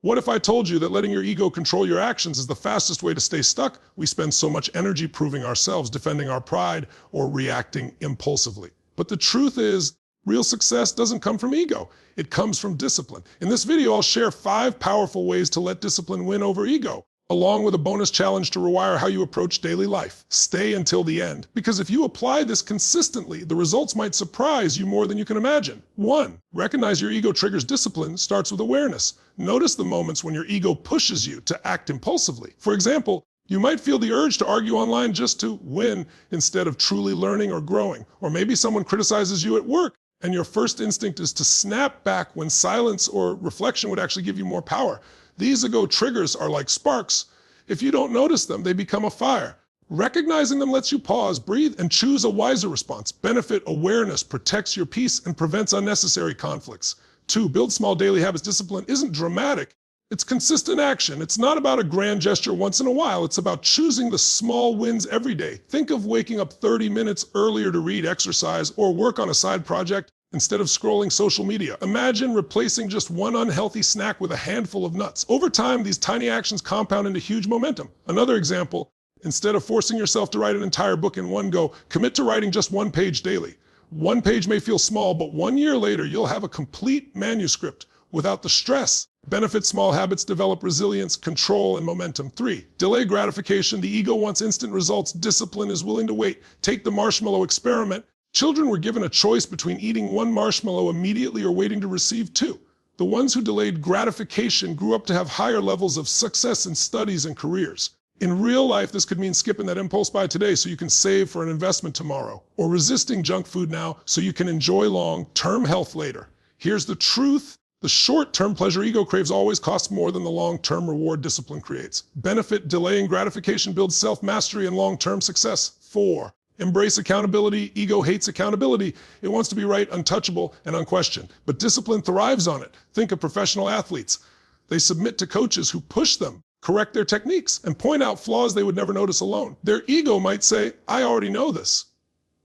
What if I told you that letting your ego control your actions is the fastest way to stay stuck? We spend so much energy proving ourselves, defending our pride, or reacting impulsively. But the truth is, real success doesn't come from ego. It comes from discipline. In this video, I'll share 5 powerful ways to let discipline win over ego, along with a bonus challenge to rewire how you approach daily life. Stay until the end, because if you apply this consistently, the results might surprise you more than you can imagine. 1. Recognize your ego triggers discipline starts with awareness. Notice the moments when your ego pushes you to act impulsively. For example, you might feel the urge to argue online just to win instead of truly learning or growing. Or maybe someone criticizes you at work, and your first instinct is to snap back when silence or reflection would actually give you more power. These ego triggers are like sparks. If you don't notice them, they become a fire. Recognizing them lets you pause, breathe, and choose a wiser response. Benefit awareness protects your peace and prevents unnecessary conflicts. 2. Build small daily habits. Discipline isn't dramatic. It's consistent action. It's not about a grand gesture once in a while. It's about choosing the small wins every day. Think of waking up 30 minutes earlier to read, exercise, or work on a side project instead of scrolling social media. Imagine replacing just one unhealthy snack with a handful of nuts. Over time, these tiny actions compound into huge momentum. Another example, instead of forcing yourself to write an entire book in one go, commit to writing just 1 page daily. 1 page may feel small, but 1 year later, you'll have a complete manuscript without the stress. Benefit small habits develop resilience, control, and momentum. 3. Delay gratification. The ego wants instant results. Discipline is willing to wait. Take the marshmallow experiment. Children were given a choice between eating 1 marshmallow immediately or waiting to receive 2. The ones who delayed gratification grew up to have higher levels of success in studies and careers. In real life, this could mean skipping that impulse buy today so you can save for an investment tomorrow, or resisting junk food now so you can enjoy long-term health later. Here's the truth. The short-term pleasure ego craves always costs more than the long-term reward discipline creates. Benefit delaying gratification builds self-mastery and long-term success. 4. Embrace accountability. Ego hates accountability. It wants to be right, untouchable, and unquestioned. But discipline thrives on it. Think of professional athletes. They submit to coaches who push them, correct their techniques, and point out flaws they would never notice alone. Their ego might say, I already know this.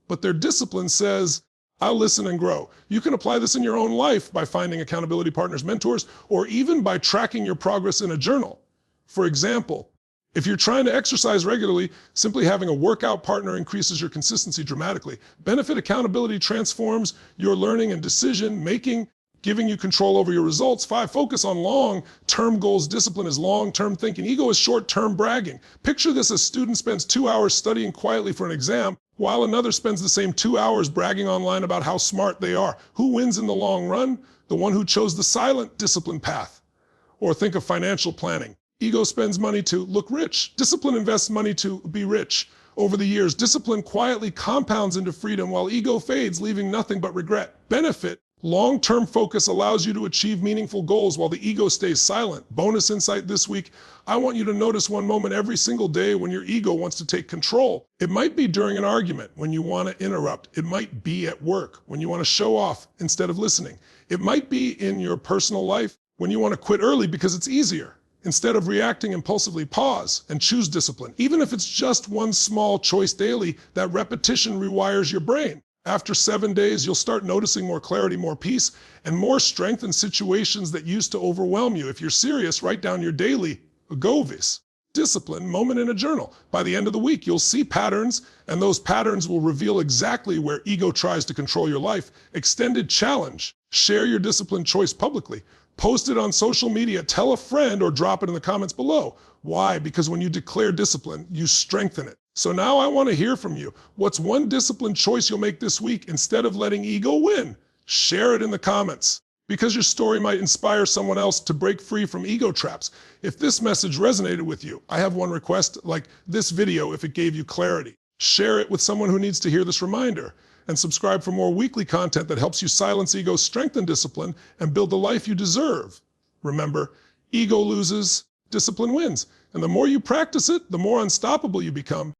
But their discipline says, I'll listen and grow. You can apply this in your own life by finding accountability partners, mentors, or even by tracking your progress in a journal. For example, if you're trying to exercise regularly, simply having a workout partner increases your consistency dramatically. Benefit accountability transforms your learning and decision making, giving you control over your results. 5. Focus on long-term goals. Discipline is long-term thinking. Ego is short-term bragging. Picture this: a student spends 2 hours studying quietly for an exam, while another spends the same 2 hours bragging online about how smart they are. Who wins in the long run? The one who chose the silent discipline path. Or think of financial planning. Ego spends money to look rich. Discipline invests money to be rich. Over the years, discipline quietly compounds into freedom while ego fades, leaving nothing but regret. Benefit: long-term focus allows you to achieve meaningful goals while the ego stays silent. Bonus insight this week: I want you to notice one moment every single day when your ego wants to take control. It might be during an argument when you want to interrupt. It might be at work when you want to show off instead of listening. It might be in your personal life when you want to quit early because it's easier. Instead of reacting impulsively, pause and choose discipline. Even if it's just one small choice daily, that repetition rewires your brain. After 7 days, you'll start noticing more clarity, more peace, and more strength in situations that used to overwhelm you. If you're serious, write down your daily agovis, discipline moment in a journal. By the end of the week, you'll see patterns, and those patterns will reveal exactly where ego tries to control your life. Extended challenge: share your discipline choice publicly. Post it on social media, tell a friend, or drop it in the comments below. Why? Because when you declare discipline, you strengthen it. So now I want to hear from you. What's one discipline choice you'll make this week instead of letting ego win? Share it in the comments, because your story might inspire someone else to break free from ego traps. If this message resonated with you, I have one request: like this video if it gave you clarity. Share it with someone who needs to hear this reminder. And subscribe for more weekly content that helps you silence ego, strengthen discipline, and build the life you deserve. Remember, ego loses, discipline wins. And the more you practice it, the more unstoppable you become.